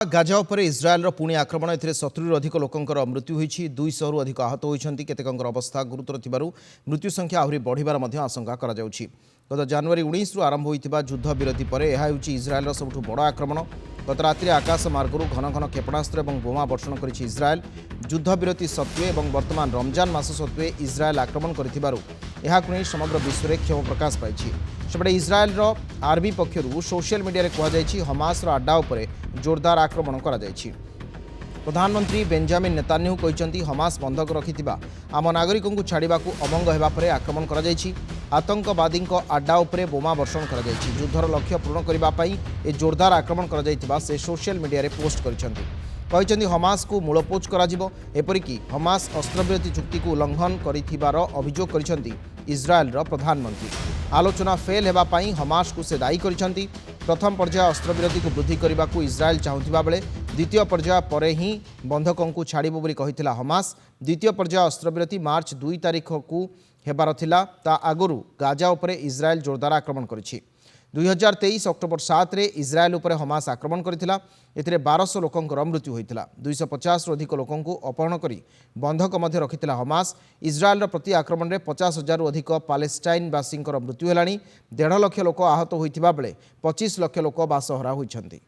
Gaza उपर इज्राएल पुणी आक्रमण ए 70 अधिक लोकंर मृत्यु होईछि 200 अधिक आहत होइछन्ति केतेकंकर अवस्था गुरुतर थिबारु मृत्यु संख्या आहुरी बढ़िबार मध्य आशंका करा जाउछि। गत जनवरी 19 रु आरंभ होइतिबा युद्ध विरति परे एहा होइछि इज्राएलर सबुठु बड़ आक्रमण। गत रात्रि आकाश मार्गरू घन घन क्षेपणास्त्र और बोमा वर्षण करिछि इज्राएल। युद्ध विरति सत्वे और वर्तमान रमजान मास सत्वे इज्राएल आक्रमण करिथिबारु एहाकु नै समग्र विश्व में क्षोभ प्रकाश पाइछि। सेपटे इज्राएल आर्मी पक्षरु सोशल मीडिया रे कहुଯାଇଛି हमास अड्डा उपरे जोरदार आक्रमण करा जायछि। प्रधानमंत्री बेंजामिन नेतान्याहू कहते हमास बंधक रखिथिबा आम नागरिकों छाड़ाकू अमंग हेबा परे आक्रमण करा जायछि। आतंकवादी अड्डा उपरे बोमा वर्षण करा जायछि। युद्धर लक्ष्य पूर्ण करने पर ए जोरदार आक्रमण करा जायथिबा से सोशल मीडिया रे पोस्ट करिसेंति। कहते हमास को मूलपोच करा एपरिकी हमास अस्त्रविरति चुक्ति को उल्लंघन करिथिबार अभियोग करिसेंति इज्राएल प्रधानमंत्री। आलोचना फेल हेबा पई हमास को से दायी करिसेंति। प्रथम पर्याय अस्त्रविरति को वृद्धि करने को इज्राएल चाहुथिबा बेले द्वितीय पर्याय पर ही बंधकों को छाड़िबो बोली कहिथिला हमास। द्वितीय पर्याय अस्त्रविरति मार्च 2 तारिख को हेबार थिला ता आगुरु गाजा उपरे इज्राएल जोरदार आक्रमण करिछि। 2023 अक्टोबर 7 रे इज्राएल उपरे हमास आक्रमण करथिला। एथिरे 1200 लोकंकर मृत्यु होइतिला। 250 रु अधिक लोकों को अपहरण करी बंधक मध्य रखिथिला हमास। इज्राएल प्रति आक्रमण रे 50,000 रु अधिक पालेस्टाइन वासींकर मृत्यु हेलाणी। 1.5 लाख लोक आहत होइतिबा बेले 25 लाख लोक बासहरा होइछन्ति।